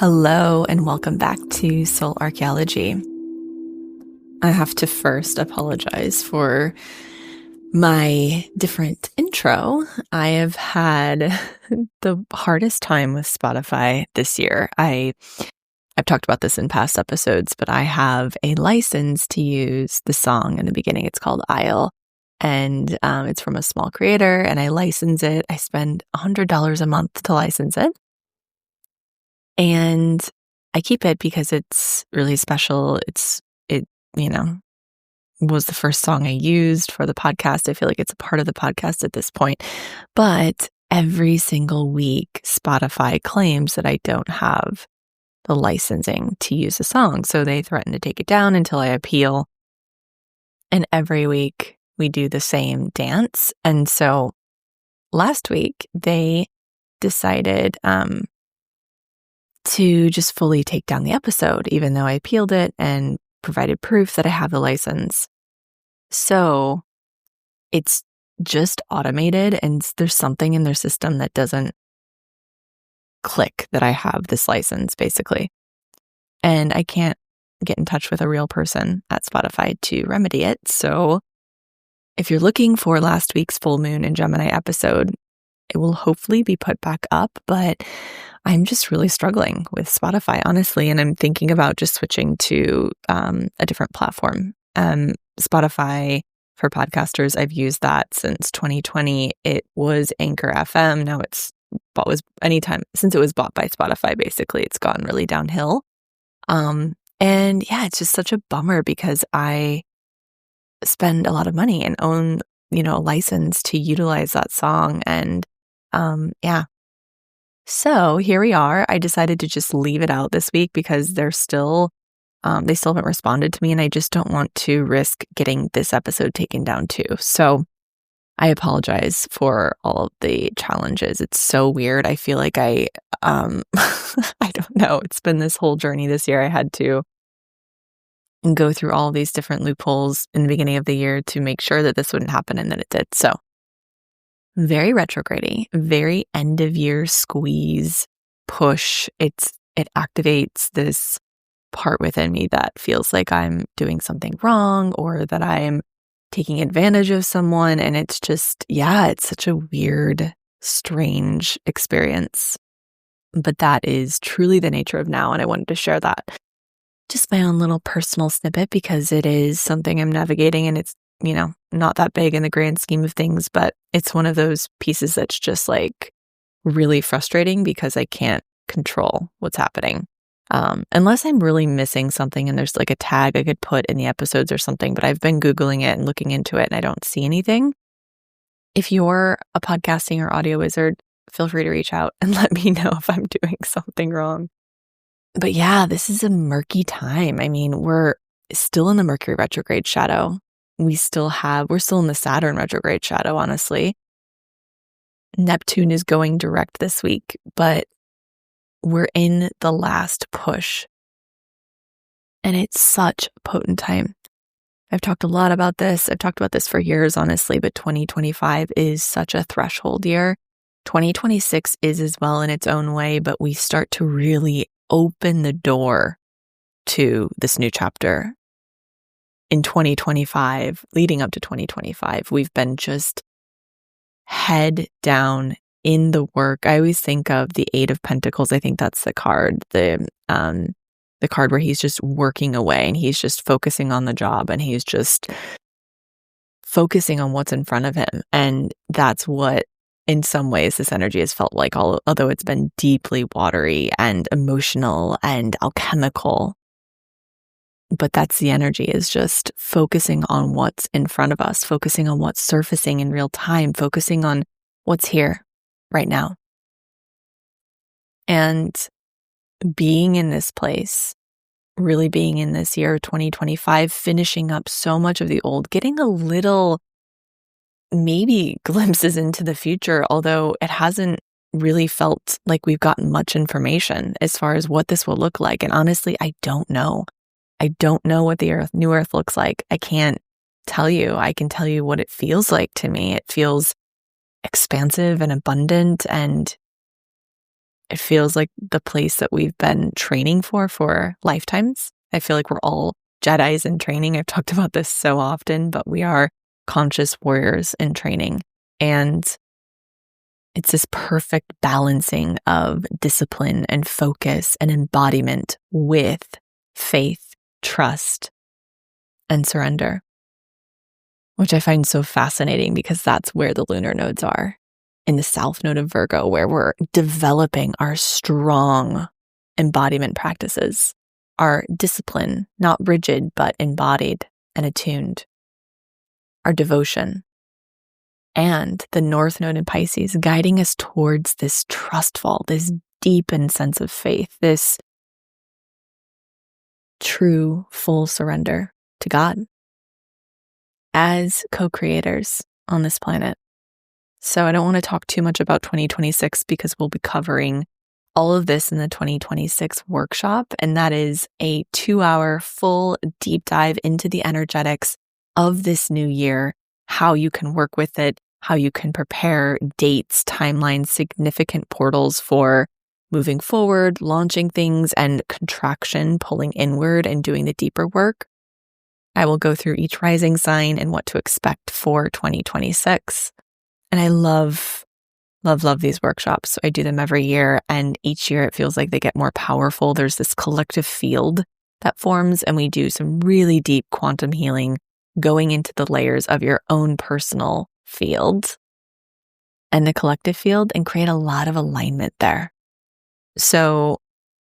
Hello and welcome back to Soul Archaeology. I have to first apologize for my different intro. I have had the hardest time with Spotify this year. I've talked about this in past episodes, but I have a license to use the song in the beginning. It's called Isle, and it's from a small creator, and I license it. I spend $100 a month to license it. And I keep it because it's really special. It was the first song I used for the podcast. I feel like it's a part of the podcast at this point. But every single week, Spotify claims that I don't have the licensing to use a song. So they threaten to take it down until I appeal. And every week we do the same dance. And so last week they decided to just fully take down the episode, even though I appealed it and provided proof that I have the license. So it's just automated, and there's something in their system that doesn't click that I have this license, basically. And I can't get in touch with a real person at Spotify to remedy it. So if you're looking for last week's full moon and Gemini episode, it will hopefully be put back up, but I'm just really struggling with Spotify, honestly, and I'm thinking about just switching to a different platform. Spotify for podcasters, I've used that since 2020. It was Anchor FM. Now since it was bought by Spotify, basically, it's gone really downhill. And yeah, it's just such a bummer because I spend a lot of money and own, a license to utilize that song. And yeah. So here we are. I decided to just leave it out this week because they still haven't responded to me, and I just don't want to risk getting this episode taken down too. So I apologize for all of the challenges. It's so weird. I feel like I don't know. It's been this whole journey this year. I had to go through all these different loopholes in the beginning of the year to make sure that this wouldn't happen, and then it did. So very retrograde-y, very end of year squeeze, push. It activates this part within me that feels like I'm doing something wrong or that I'm taking advantage of someone. And it's just, it's such a weird, strange experience. But that is truly the nature of now. And I wanted to share that. Just my own little personal snippet because it is something I'm navigating, and it's, not that big in the grand scheme of things, but it's one of those pieces that's just like really frustrating because I can't control what's happening. Unless I'm really missing something and there's like a tag I could put in the episodes or something, but I've been Googling it and looking into it and I don't see anything. If you're a podcasting or audio wizard, feel free to reach out and let me know if I'm doing something wrong. But yeah, this is a murky time. I mean, we're still in the Mercury retrograde shadow. We're still in the Saturn retrograde shadow, honestly. Neptune is going direct this week, but we're in the last push. And it's such a potent time. I've talked a lot about this. I've talked about this for years, honestly, but 2025 is such a threshold year. 2026 is as well in its own way, but we start to really open the door to this new chapter. In 2025, leading up to 2025, we've been just head down in the work. I always think of the Eight of Pentacles. I think that's the card, the card where he's just working away and he's just focusing on the job and he's just focusing on what's in front of him. And that's what, in some ways, this energy has felt like, although it's been deeply watery and emotional and alchemical. But that's the energy, is just focusing on what's in front of us, focusing on what's surfacing in real time, focusing on what's here right now. And being in this place, really being in this year, 2025, finishing up so much of the old, getting a little maybe glimpses into the future, although it hasn't really felt like we've gotten much information as far as what this will look like. And honestly, I don't know. I don't know what the new earth looks like. I can't tell you. I can tell you what it feels like to me. It feels expansive and abundant and it feels like the place that we've been training for lifetimes. I feel like we're all Jedis in training. I've talked about this so often, but we are conscious warriors in training. And it's this perfect balancing of discipline and focus and embodiment with faith, trust, and surrender, which I find so fascinating because that's where the lunar nodes are in the South Node of Virgo, where we're developing our strong embodiment practices, our discipline, not rigid, but embodied and attuned, our devotion, and the North Node in Pisces guiding us towards this trustful, this deepened sense of faith, this true full surrender to God as co-creators on this planet. So I don't want to talk too much about 2026 because we'll be covering all of this in the 2026 workshop. And that is a 2-hour full deep dive into the energetics of this new year, how you can work with it, how you can prepare dates, timelines, significant portals for moving forward, launching things, and contraction, pulling inward and doing the deeper work. I will go through each rising sign and what to expect for 2026. And I love these workshops. I do them every year, and each year it feels like they get more powerful. There's this collective field that forms, and we do some really deep quantum healing, going into the layers of your own personal field and the collective field and create a lot of alignment there. So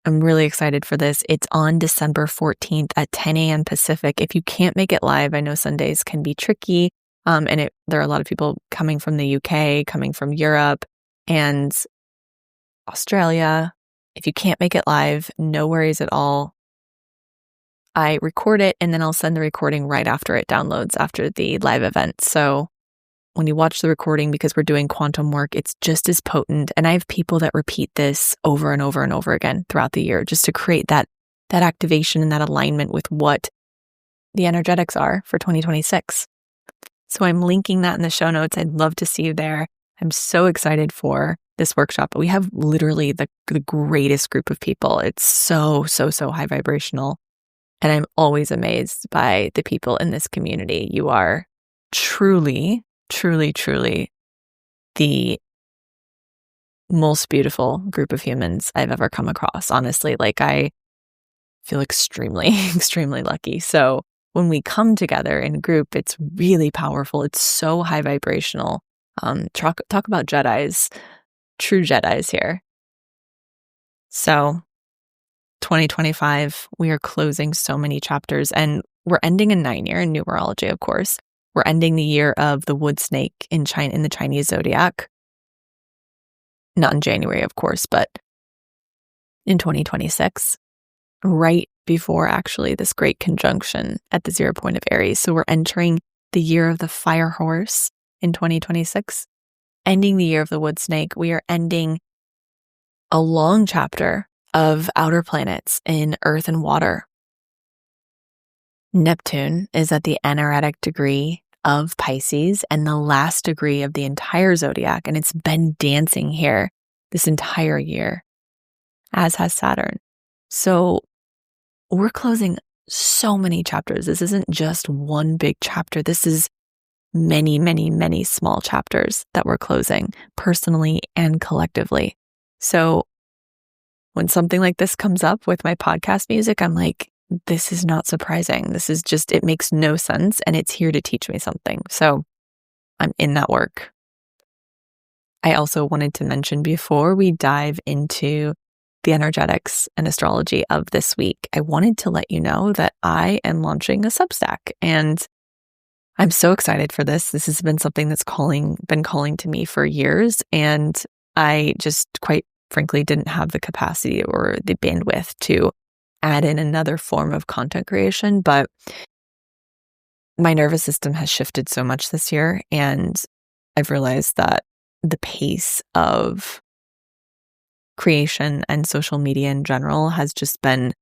I'm really excited for this. It's on December 14th at 10 a.m. Pacific. If you can't make it live, I know Sundays can be tricky. There are a lot of people coming from the UK, coming from Europe and Australia. If you can't make it live, no worries at all. I record it and then I'll send the recording right after it downloads after the live event. So when you watch the recording, because we're doing quantum work, it's just as potent. And I have people that repeat this over and over and over again throughout the year, just to create that activation and that alignment with what the energetics are for 2026. So I'm linking that in the show notes. I'd love to see you there. I'm so excited for this workshop. We have literally the greatest group of people. It's so high vibrational. And I'm always amazed by the people in this community. You are truly the most beautiful group of humans I've ever come across. Honestly, like I feel extremely lucky. So when we come together in a group, it's really powerful. It's so high vibrational. Talk about Jedis, true Jedis here. So 2025, we are closing so many chapters, and we're ending a 9-year in numerology, of course. We're ending the year of the wood snake in the Chinese zodiac. Not in January, of course, but in 2026, right before actually this great conjunction at the 0 point of Aries. So we're entering the year of the fire horse in 2026, ending the year of the wood snake. We are ending a long chapter of outer planets in earth and water. Neptune is at the anaretic degree of Pisces and the last degree of the entire zodiac, and it's been dancing here this entire year, as has Saturn. So we're closing so many chapters. This isn't just one big chapter. This is many small chapters that we're closing personally and collectively. So when something like this comes up with my podcast music, I'm like, this is not surprising. This is just, it makes no sense, and it's here to teach me something. So I'm in that work. I also wanted to mention, before we dive into the energetics and astrology of this week, I wanted to let you know that I am launching a Substack, and I'm so excited for this. This has been something that's been calling to me for years, and I just quite frankly didn't have the capacity or the bandwidth to add in another form of content creation. But my nervous system has shifted so much this year, and I've realized that the pace of creation and social media in general has just been,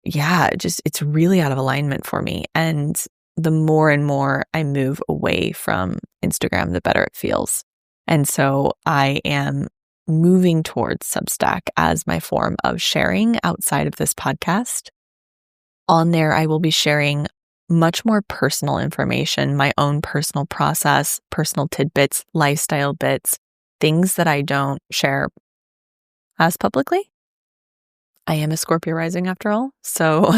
it's really out of alignment for me. And the more and more I move away from Instagram, the better it feels. And so I am moving towards Substack as my form of sharing outside of this podcast. On there, I will be sharing much more personal information, my own personal process, personal tidbits, lifestyle bits, things that I don't share as publicly. I am a Scorpio rising after all. So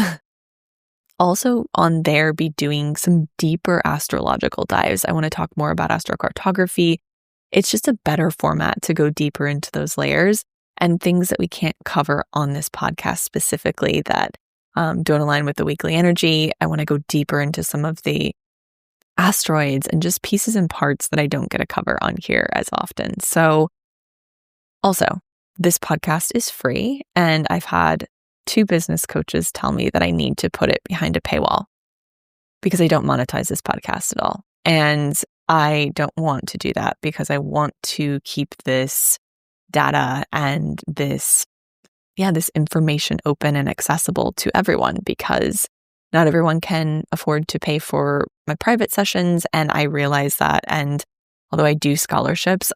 also on there, be doing some deeper astrological dives. I want to talk more about astrocartography. It's just a better format to go deeper into those layers and things that we can't cover on this podcast specifically that don't align with the weekly energy. I want to go deeper into some of the asteroids and just pieces and parts that I don't get to cover on here as often. So also, this podcast is free, and I've had 2 business coaches tell me that I need to put it behind a paywall because I don't monetize this podcast at all. And I don't want to do that because I want to keep this data and this information open and accessible to everyone, because not everyone can afford to pay for my private sessions. And I realize that. And although I do scholarships,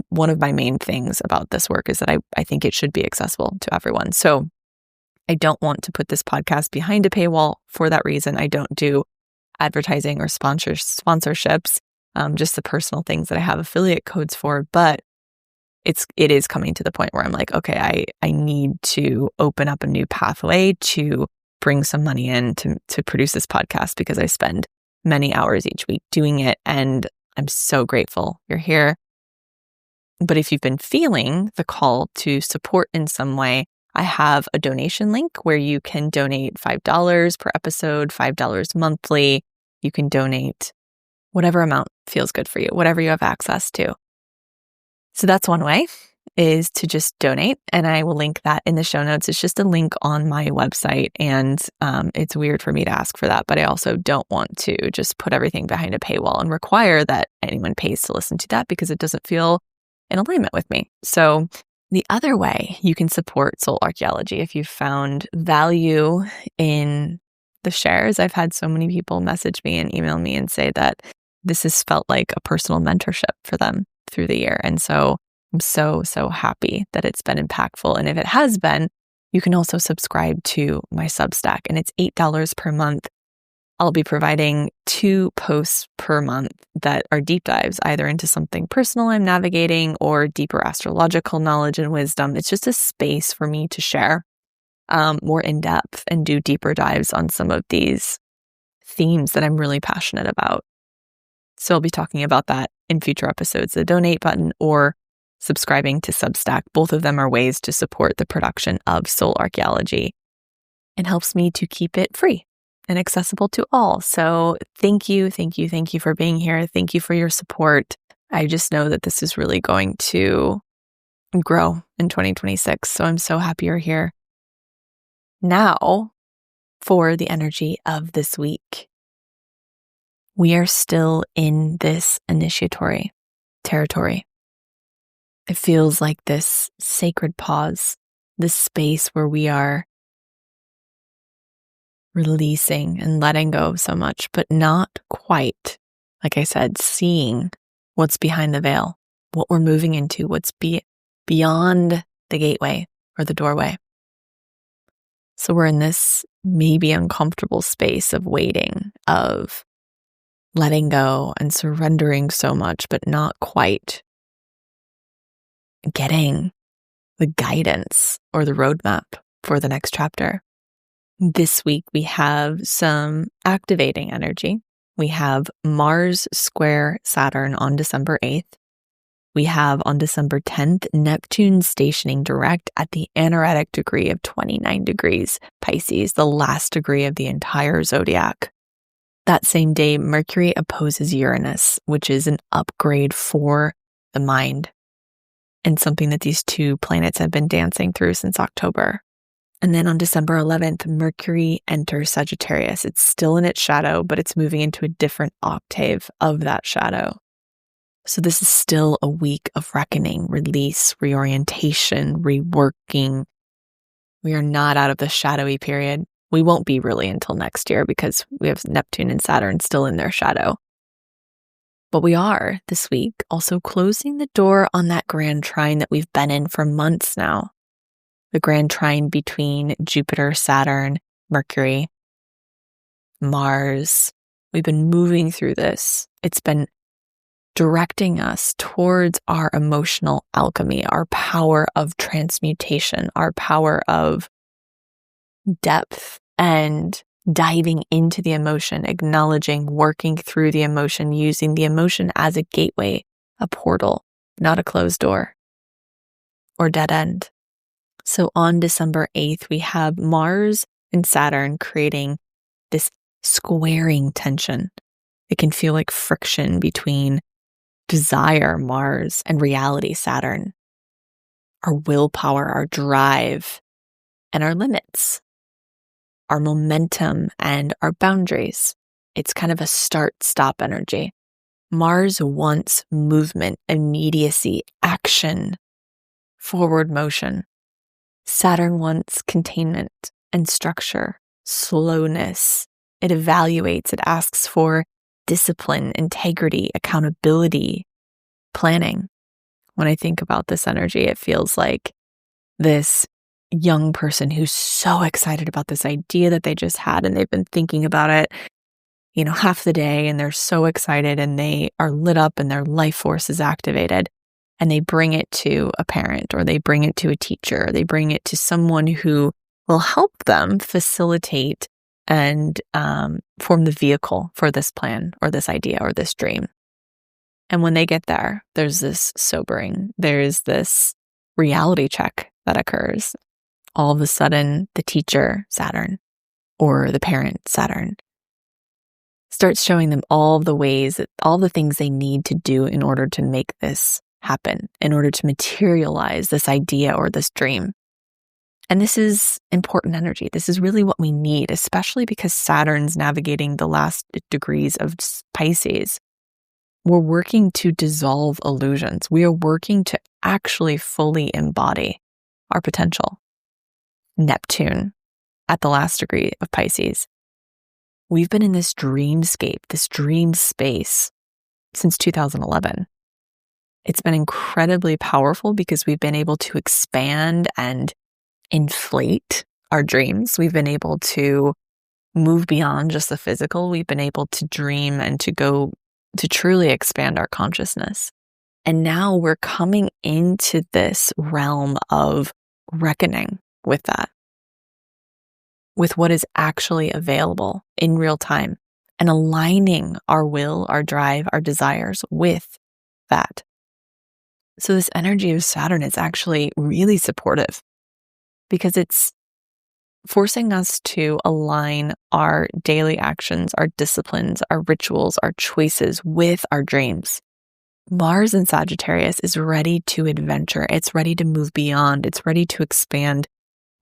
one of my main things about this work is that I think it should be accessible to everyone. So I don't want to put this podcast behind a paywall for that reason. I don't do advertising or sponsorships, just the personal things that I have affiliate codes for. But it is coming to the point where I'm like, okay, I need to open up a new pathway to bring some money in to produce this podcast, because I spend many hours each week doing it. And I'm so grateful you're here. But if you've been feeling the call to support in some way, I have a donation link where you can donate $5 per episode, $5 monthly. You can donate whatever amount feels good for you, whatever you have access to. So that's one way, is to just donate. And I will link that in the show notes. It's just a link on my website. And it's weird for me to ask for that, but I also don't want to just put everything behind a paywall and require that anyone pays to listen to that, because it doesn't feel in alignment with me. So the other way you can support Soul Archaeology, if you've found value in the shares, I've had so many people message me and email me and say that this has felt like a personal mentorship for them through the year. And so I'm so happy that it's been impactful. And if it has been, you can also subscribe to my Substack, and it's $8 per month. I'll be providing 2 posts per month that are deep dives, either into something personal I'm navigating or deeper astrological knowledge and wisdom. It's just a space for me to share more in depth and do deeper dives on some of these themes that I'm really passionate about. So I'll be talking about that in future episodes, the donate button or subscribing to Substack. Both of them are ways to support the production of Soul Archaeology and helps me to keep it free and accessible to all. So thank you for being here. Thank you for your support. I just know that this is really going to grow in 2026. So I'm so happy you're here. Now, for the energy of this week. We are still in this initiatory territory. It feels like this sacred pause, this space where we are releasing and letting go so much, but not quite, like I said, seeing what's behind the veil, what we're moving into, what's beyond the gateway or the doorway. So we're in this maybe uncomfortable space of waiting, of letting go and surrendering so much, but not quite getting the guidance or the roadmap for the next chapter. This week, we have some activating energy. We have Mars square Saturn on December 8th. We have on December 10th, Neptune stationing direct at the anaretic degree of 29 degrees Pisces, the last degree of the entire zodiac. That same day, Mercury opposes Uranus, which is an upgrade for the mind and something that these 2 planets have been dancing through since October. And then on December 11th, Mercury enters Sagittarius. It's still in its shadow, but it's moving into a different octave of that shadow. So this is still a week of reckoning, release, reorientation, reworking. We are not out of the shadowy period. We won't be really until next year because we have Neptune and Saturn still in their shadow. But we are this week also closing the door on that grand trine that we've been in for months now. The grand trine between Jupiter, Saturn, Mercury, Mars. We've been moving through this. It's been directing us towards our emotional alchemy, our power of transmutation, our power of depth and diving into the emotion, acknowledging, working through the emotion, using the emotion as a gateway, a portal, not a closed door or dead end. So on December 8th, we have Mars and Saturn creating this squaring tension. It can feel like friction between desire, Mars, and reality, Saturn. Our willpower, our drive, and our limits. Our momentum and our boundaries. It's kind of a start-stop energy. Mars wants movement, immediacy, action, forward motion. Saturn wants containment and structure, slowness. It evaluates, it asks for discipline, integrity, accountability, planning. When I think about this energy, it feels like this young person who's so excited about this idea that they just had, and they've been thinking about it, half the day, and they're so excited and they are lit up and their life force is activated, and they bring it to a parent, or they bring it to a teacher, or they bring it to someone who will help them facilitate and form the vehicle for this plan or this idea or this dream. And when they get there, there's this sobering, there's this reality check that occurs. All of a sudden, the teacher, Saturn, or the parent, Saturn, starts showing them all the things they need to do in order to make this happen, in order to materialize this idea or this dream. And this is important energy. This is really what we need, especially because Saturn's navigating the last degrees of Pisces. We're working to dissolve illusions. We are working to actually fully embody our potential. Neptune at the last degree of Pisces. We've been in this dreamscape, this dream space since 2011. It's been incredibly powerful because we've been able to expand and inflate our dreams. We've been able to move beyond just the physical. We've been able to dream and to go to truly expand our consciousness. And now we're coming into this realm of reckoning with that, with what is actually available in real time, and aligning our will, our drive, our desires with that. So this energy of Saturn is actually really supportive because it's forcing us to align our daily actions, our disciplines, our rituals, our choices with our dreams. Mars in Sagittarius is ready to adventure. It's ready to move beyond. It's ready to expand.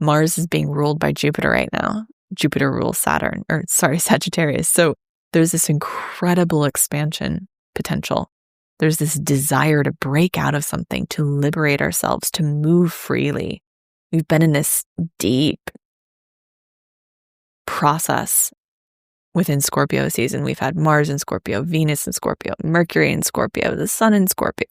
Mars is being ruled by Jupiter right now. Jupiter rules Sagittarius. So there's this incredible expansion potential. There's this desire to break out of something, to liberate ourselves, to move freely. We've been in this deep process within Scorpio season. We've had Mars in Scorpio, Venus in Scorpio, Mercury in Scorpio, the Sun in Scorpio.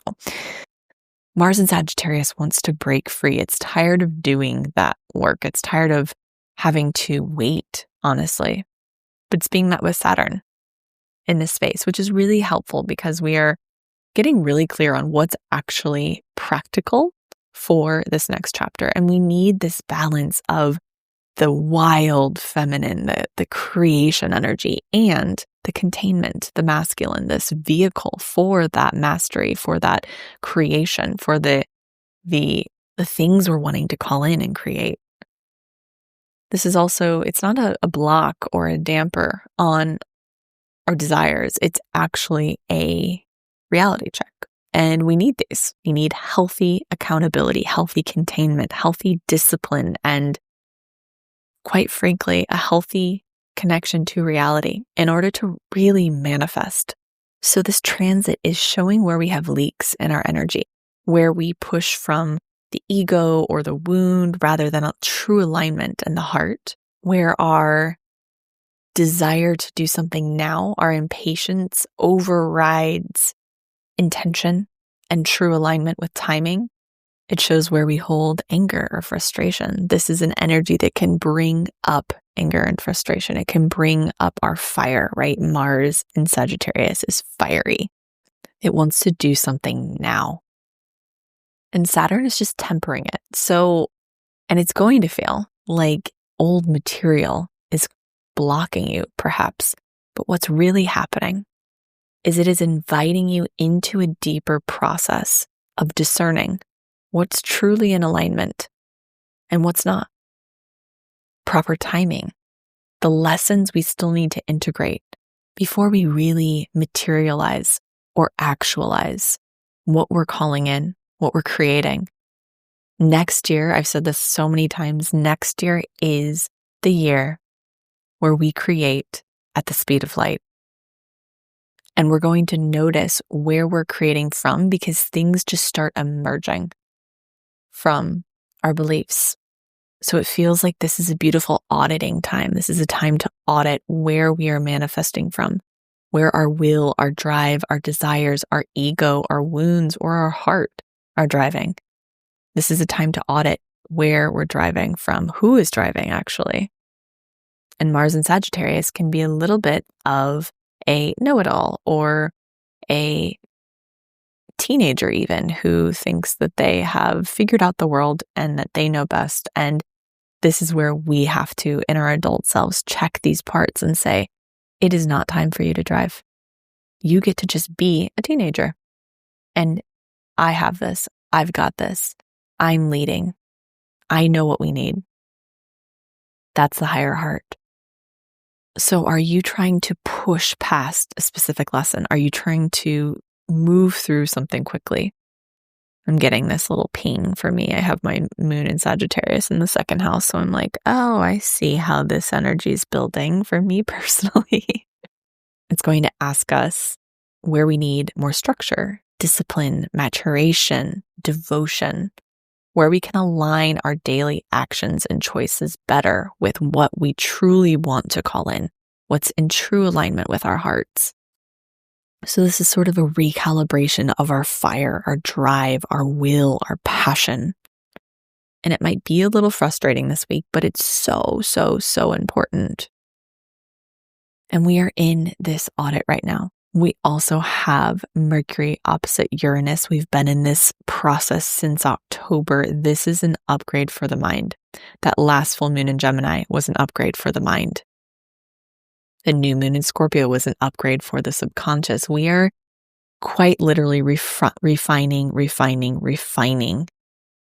Mars in Sagittarius wants to break free. It's tired of doing that work. It's tired of having to wait, honestly. But it's being met with Saturn in this space, which is really helpful because we are getting really clear on what's actually practical for this next chapter. And we need this balance of the wild feminine, the creation energy, and the containment, the masculine, this vehicle for that mastery, for that creation, for the things we're wanting to call in and create. This is also, it's not a block or a damper on our desires. It's actually a reality check. And we need these. We need healthy accountability, healthy containment, healthy discipline, and quite frankly, a healthy connection to reality in order to really manifest. So this transit is showing where we have leaks in our energy, where we push from the ego or the wound rather than a true alignment in the heart, where our desire to do something now, our impatience overrides intention and true alignment with timing. It shows where we hold anger or frustration. This is an energy that can bring up anger and frustration. It can bring up our fire, right? Mars in Sagittarius is fiery. It wants to do something now. And Saturn is just tempering it. So, and it's going to feel like old material is blocking you, perhaps. But what's really happening is it is inviting you into a deeper process of discerning what's truly in alignment and what's not. Proper timing, the lessons we still need to integrate before we really materialize or actualize what we're calling in, what we're creating. Next year, I've said this so many times, next year is the year where we create at the speed of light. And we're going to notice where we're creating from because things just start emerging from our beliefs. So it feels like this is a beautiful auditing time. This is a time to audit where we are manifesting from, where our will, our drive, our desires, our ego, our wounds, or our heart are driving. This is a time to audit where we're driving from, who is driving actually. And Mars and Sagittarius can be a little bit of a know-it-all or a teenager even who thinks that they have figured out the world and that they know best. And this is where we have to, in our adult selves, check these parts and say, it is not time for you to drive. You get to just be a teenager. And I have this. I've got this. I'm leading. I know what we need. That's the higher heart. So are you trying to push past a specific lesson? Are you trying to move through something quickly? I'm getting this little ping for me. I have my moon in Sagittarius in the second house. So I'm like, oh, I see how this energy is building for me personally. It's going to ask us where we need more structure, discipline, maturation, devotion, where we can align our daily actions and choices better with what we truly want to call in, what's in true alignment with our hearts. So this is sort of a recalibration of our fire, our drive, our will, our passion. And it might be a little frustrating this week, but it's so, so, so important. And we are in this audit right now. We also have Mercury opposite Uranus. We've been in this process since October. This is an upgrade for the mind. That last full moon in Gemini was an upgrade for the mind. The new moon in Scorpio was an upgrade for the subconscious. We are quite literally refining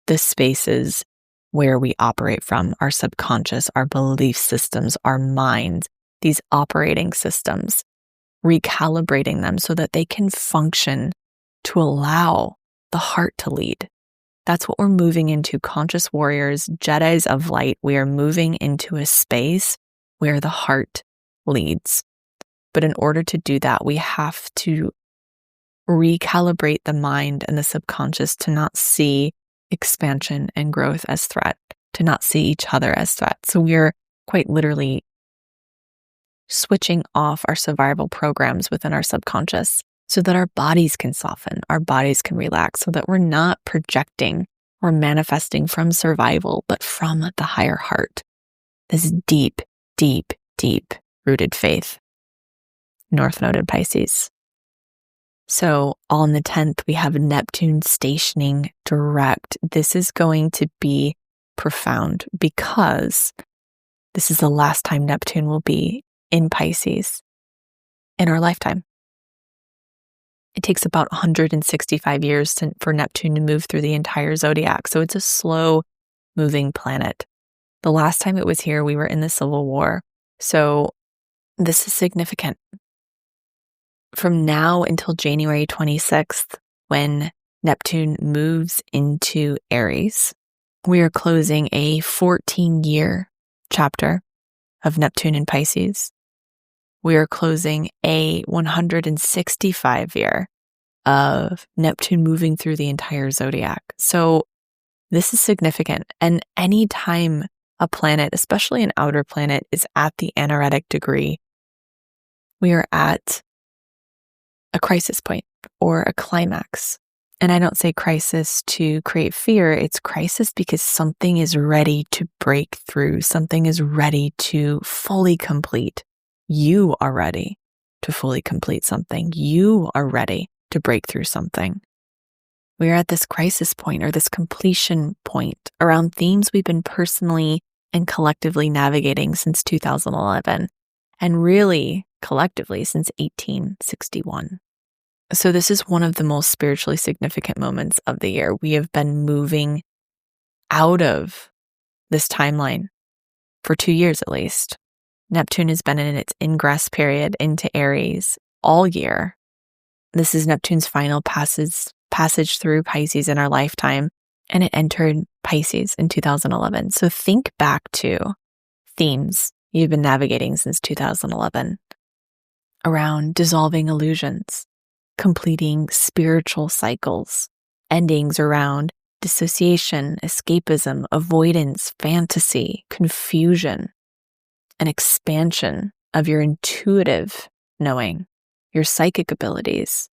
the spaces where we operate from, our subconscious, our belief systems, our minds, these operating systems, recalibrating them so that they can function to allow the heart to lead. That's what we're moving into, conscious warriors, Jedis of light. We are moving into a space where the heart leads. But in order to do that, we have to recalibrate the mind and the subconscious to not see expansion and growth as threat, to not see each other as threat. So we're quite literally switching off our survival programs within our subconscious so that our bodies can soften, our bodies can relax, so that we're not projecting or manifesting from survival, but from the higher heart. This deep, deep, deep rooted faith. North Node in Pisces. So on the 10th, we have Neptune stationing direct. This is going to be profound because this is the last time Neptune will be in Pisces in our lifetime. It takes about 165 years for Neptune to move through the entire zodiac. So it's a slow moving planet. The last time it was here, we were in the Civil War. So this is significant. From now until January 26th, when Neptune moves into Aries, we are closing a 14-year chapter of Neptune in Pisces. We are closing a 165-year of Neptune moving through the entire zodiac. So this is significant. And anytime a planet, especially an outer planet, is at the anaretic degree, we are at a crisis point or a climax. And I don't say crisis to create fear. It's crisis because something is ready to break through. Something is ready to fully complete. You are ready to fully complete something. You are ready to break through something. We are at this crisis point or this completion point around themes we've been personally and collectively navigating since 2011, and really collectively since 1861. So this is one of the most spiritually significant moments of the year. We have been moving out of this timeline for 2 years at least. Neptune has been in its ingress period into Aries all year. This is Neptune's final passage through Pisces in our lifetime, and it entered Pisces in 2011. So think back to themes you've been navigating since 2011 around dissolving illusions, completing spiritual cycles, endings around dissociation, escapism, avoidance, fantasy, confusion, an expansion of your intuitive knowing, your psychic abilities,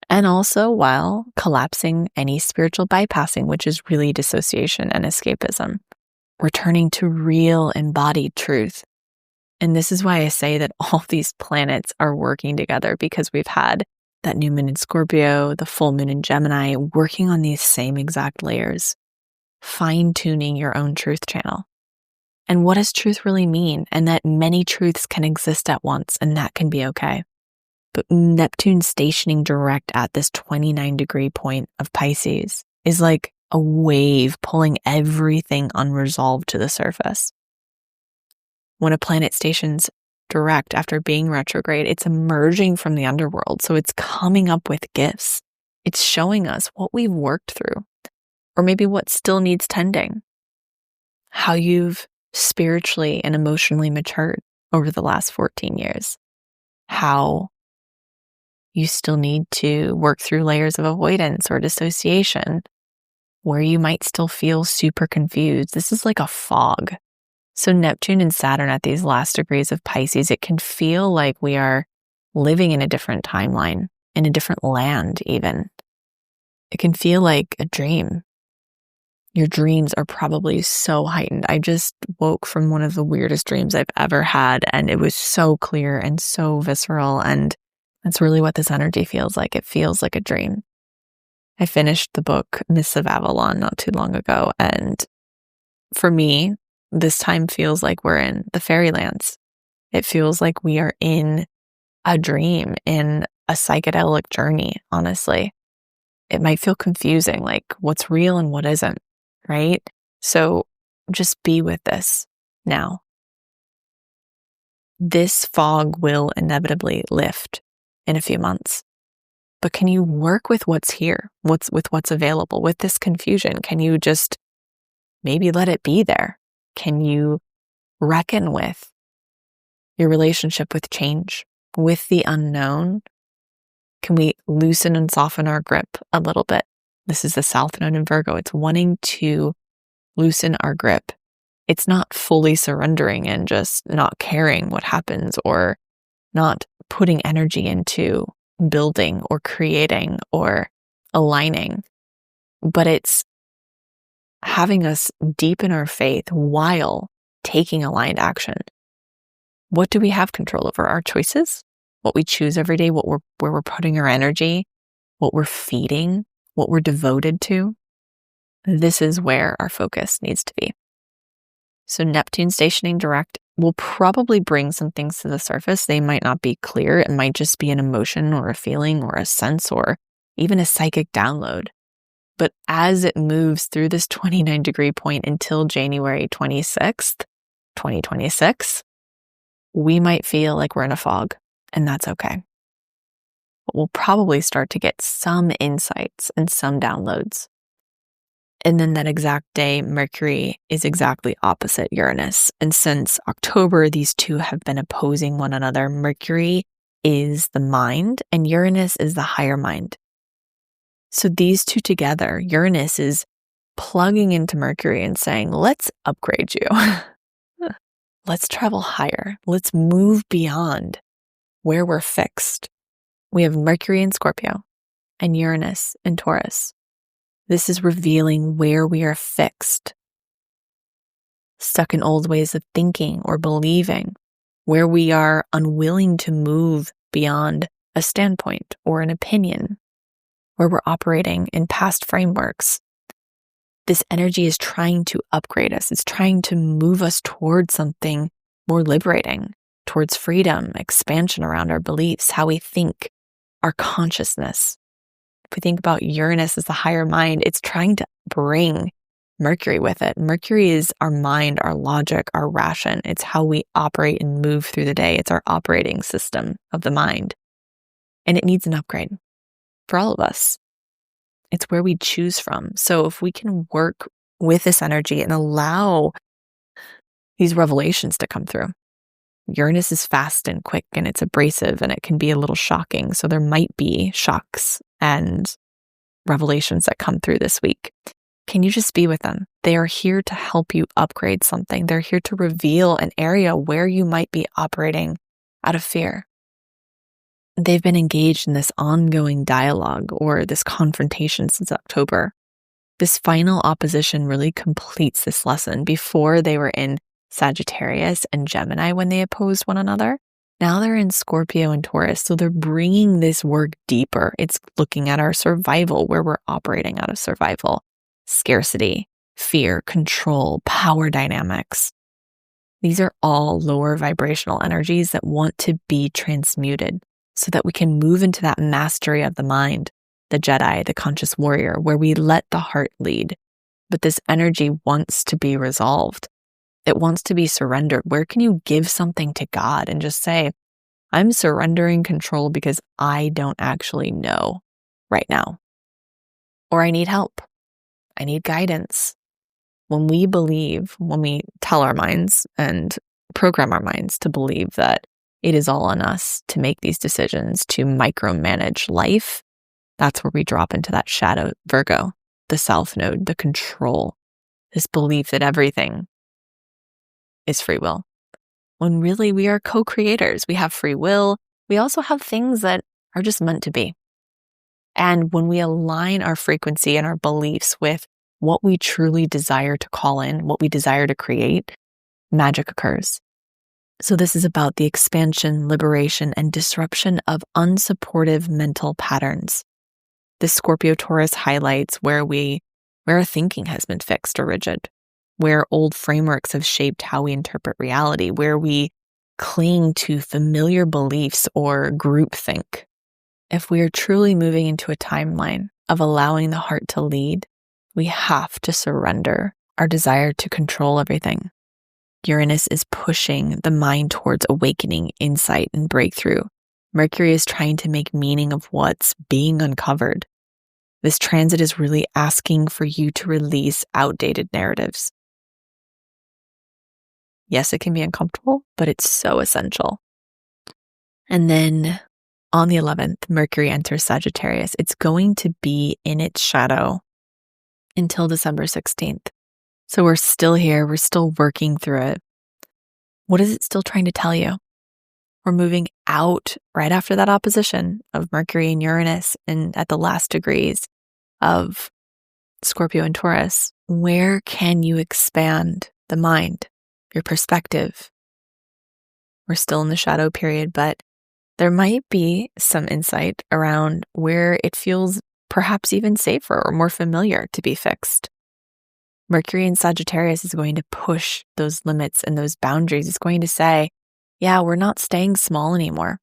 and also while collapsing any spiritual bypassing, which is really dissociation and escapism, returning to real embodied truth. And this is why I say that all these planets are working together, because we've had that new moon in Scorpio, the full moon in Gemini, working on these same exact layers, fine-tuning your own truth channel. And what does truth really mean? And that many truths can exist at once, and that can be okay. But Neptune stationing direct at this 29-degree point of Pisces is like a wave pulling everything unresolved to the surface. When a planet stations direct after being retrograde, it's emerging from the underworld. So it's coming up with gifts. It's showing us what we've worked through, or maybe what still needs tending, how you've spiritually and emotionally matured over the last 14 years, how you still need to work through layers of avoidance or dissociation, where you might still feel super confused. This is like a fog. So Neptune and Saturn at these last degrees of Pisces, it can feel like we are living in a different timeline, in a different land even. It can feel like a dream. Your dreams are probably so heightened. I just woke from one of the weirdest dreams I've ever had, and it was so clear and so visceral, and that's really what this energy feels like. It feels like a dream. I finished the book Myths of Avalon not too long ago, and for me, this time feels like we're in the fairylands. It feels like we are in a dream, in a psychedelic journey, honestly. It might feel confusing, like what's real and what isn't, right? So just be with this now. This fog will inevitably lift in a few months. But can you work with what's here, what's available, with this confusion? Can you just maybe let it be there? Can you reckon with your relationship with change, with the unknown? Can we loosen and soften our grip a little bit? This is the South Node in Virgo. It's wanting to loosen our grip. It's not fully surrendering and just not caring what happens, or not putting energy into building or creating or aligning, but it's having us deepen our faith while taking aligned action. What do we have control over? Our choices, what we choose every day, where we're putting our energy, what we're feeding, what we're devoted to. This is where our focus needs to be. So Neptune stationing direct will probably bring some things to the surface. They might not be clear. It might just be an emotion or a feeling or a sense or even a psychic download. But as it moves through this 29-degree point until January 26th, 2026, we might feel like we're in a fog, and that's okay. But we'll probably start to get some insights and some downloads. And then that exact day, Mercury is exactly opposite Uranus. And since October, these two have been opposing one another. Mercury is the mind, and Uranus is the higher mind. So these two together, Uranus is plugging into Mercury and saying, let's upgrade you. Let's travel higher. Let's move beyond where we're fixed. We have Mercury in Scorpio and Uranus in Taurus. This is revealing where we are fixed, stuck in old ways of thinking or believing, where we are unwilling to move beyond a standpoint or an opinion, where we're operating in past frameworks. This energy is trying to upgrade us. It's trying to move us towards something more liberating, towards freedom, expansion around our beliefs, how we think, our consciousness. If we think about Uranus as the higher mind, it's trying to bring Mercury with it. Mercury is our mind, our logic, our ration. It's how we operate and move through the day. It's our operating system of the mind. And it needs an upgrade for all of us. It's where we choose from. So if we can work with this energy and allow these revelations to come through. Uranus is fast and quick and it's abrasive and it can be a little shocking. So there might be shocks and revelations that come through this week. Can you just be with them? They are here to help you upgrade something. They're here to reveal an area where you might be operating out of fear. They've been engaged in this ongoing dialogue or this confrontation since October. This final opposition really completes this lesson. Before they were in Sagittarius and Gemini when they opposed one another. Now they're in Scorpio and Taurus. So they're bringing this work deeper. It's looking at our survival, where we're operating out of survival, scarcity, fear, control, power dynamics. These are all lower vibrational energies that want to be transmuted so that we can move into that mastery of the mind, the Jedi, the conscious warrior, where we let the heart lead. But this energy wants to be resolved. It wants to be surrendered. Where can you give something to God and just say, I'm surrendering control because I don't actually know right now. Or I need help. I need guidance. When we believe, when we tell our minds and program our minds to believe that it is all on us to make these decisions, to micromanage life, that's where we drop into that shadow Virgo, the South Node, the control, this belief that everything is free will. When really we are co-creators. We have free will. We also have things that are just meant to be. And when we align our frequency and our beliefs with what we truly desire to call in, what we desire to create, magic occurs. So this is about the expansion, liberation, and disruption of unsupportive mental patterns. The Scorpio Taurus highlights where our thinking has been fixed or rigid, where old frameworks have shaped how we interpret reality, where we cling to familiar beliefs or groupthink. If we are truly moving into a timeline of allowing the heart to lead, we have to surrender our desire to control everything. Uranus is pushing the mind towards awakening, insight, and breakthrough. Mercury is trying to make meaning of what's being uncovered. This transit is really asking for you to release outdated narratives. Yes, it can be uncomfortable, but it's so essential. And then on the 11th, Mercury enters Sagittarius. It's going to be in its shadow until December 16th. So we're still here. We're still working through it. What is it still trying to tell you? We're moving out right after that opposition of Mercury and Uranus and at the last degrees of Scorpio and Taurus. Where can you expand the mind, your perspective? We're still in the shadow period, but there might be some insight around where it feels perhaps even safer or more familiar to be fixed. Mercury in Sagittarius is going to push those limits and those boundaries. It's going to say, yeah, we're not staying small anymore.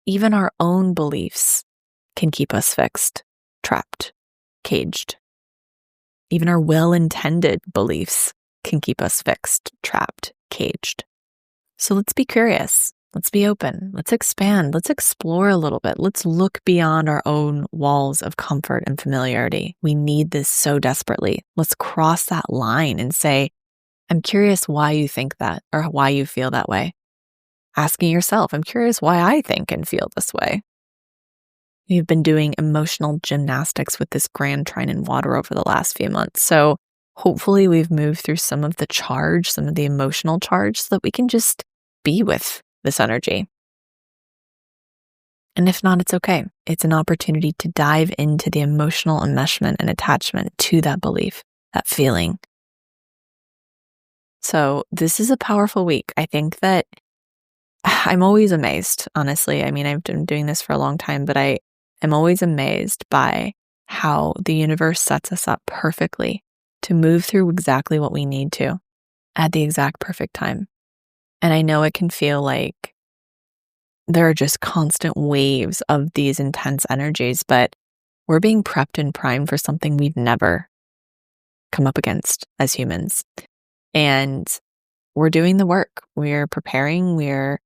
Even our own beliefs can keep us fixed, trapped, caged. Even our well-intended beliefs can keep us fixed, trapped, caged. So let's be curious. Let's be open. Let's expand. Let's explore a little bit. Let's look beyond our own walls of comfort and familiarity. We need this so desperately. Let's cross that line and say, I'm curious why you think that or why you feel that way. Asking yourself, I'm curious why I think and feel this way. We've been doing emotional gymnastics with this grand trine in water over the last few months. So hopefully we've moved through some of the charge, some of the emotional charge, so that we can just be with this energy. And if not, it's okay. It's an opportunity to dive into the emotional enmeshment and attachment to that belief, that feeling. So this is a powerful week. I think that I'm always amazed, honestly. I mean, I've been doing this for a long time, but I am always amazed by how the universe sets us up perfectly to move through exactly what we need to at the exact perfect time. And I know it can feel like there are just constant waves of these intense energies, but we're being prepped and primed for something we've never come up against as humans. And we're doing the work. We're preparing, we're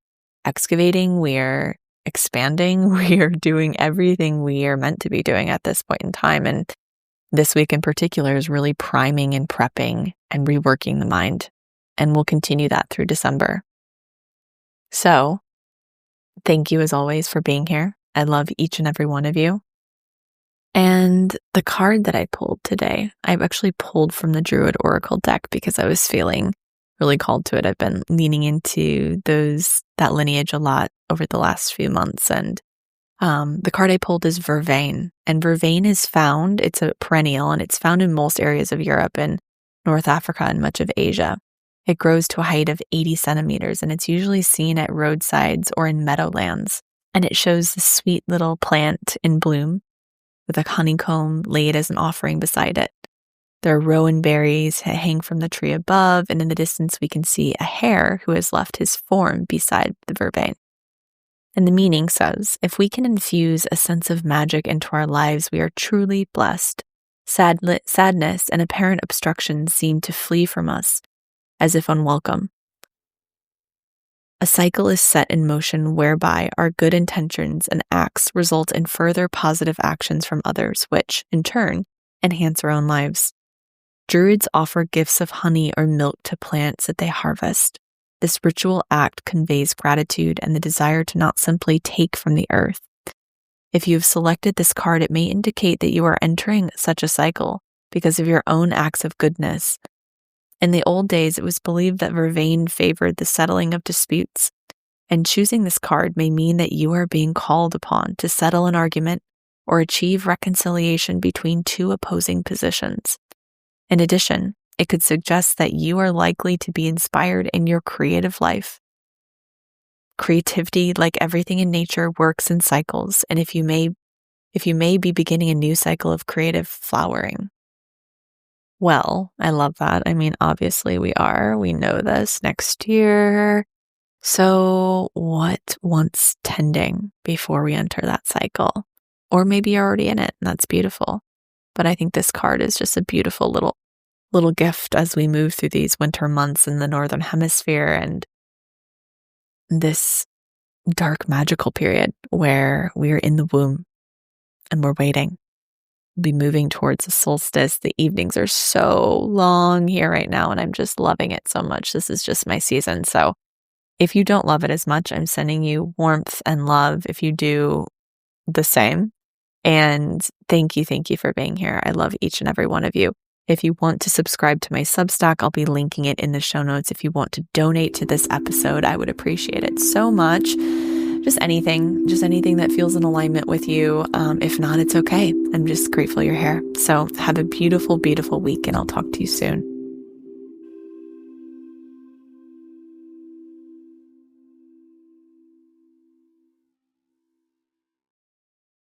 excavating, we're expanding, we're doing everything we are meant to be doing at this point in time. And this week in particular is really priming and prepping and reworking the mind. And we'll continue that through December. So, thank you as always for being here. I love each and every one of you. And the card that I pulled today, I've actually pulled from the Druid Oracle deck because I was feeling really called to it. I've been leaning into that lineage a lot over the last few months. And the card I pulled is Vervain. And Vervain is found, it's a perennial, and it's found in most areas of Europe and North Africa and much of Asia. It grows to a height of 80 centimeters, and it's usually seen at roadsides or in meadowlands. And it shows this sweet little plant in bloom with a honeycomb laid as an offering beside it. There are rowan berries that hang from the tree above, and in the distance we can see a hare who has left his form beside the vervain. And the meaning says, if we can infuse a sense of magic into our lives, we are truly blessed. Sadness and apparent obstructions seem to flee from us, as if unwelcome. A cycle is set in motion whereby our good intentions and acts result in further positive actions from others, which, in turn, enhance our own lives. Druids offer gifts of honey or milk to plants that they harvest. This ritual act conveys gratitude and the desire to not simply take from the earth. If you have selected this card, it may indicate that you are entering such a cycle because of your own acts of goodness. In the old days, it was believed that Vervain favored the settling of disputes, and choosing this card may mean that you are being called upon to settle an argument or achieve reconciliation between two opposing positions. In addition, it could suggest that you are likely to be inspired in your creative life. Creativity, like everything in nature, works in cycles, and if you may be beginning a new cycle of creative flowering. Well, I love that. I mean, obviously we are. We know this next year. So what wants tending before we enter that cycle? Or maybe you're already in it, and that's beautiful. But I think this card is just a beautiful little gift as we move through these winter months in the Northern Hemisphere and this dark magical period where we're in the womb and we're waiting. Be moving towards the solstice. The evenings are so long here right now, and I'm just loving it so much. This is just my season. So if you don't love it as much, I'm sending you warmth and love if you do the same. And thank you for being here. I love each and every one of you. If you want to subscribe to my Substack, I'll be linking it in the show notes. If you want to donate to this episode, I would appreciate it so much. Just anything that feels in alignment with you. If not, it's okay. I'm just grateful you're here. So have a beautiful, beautiful week, and I'll talk to you soon.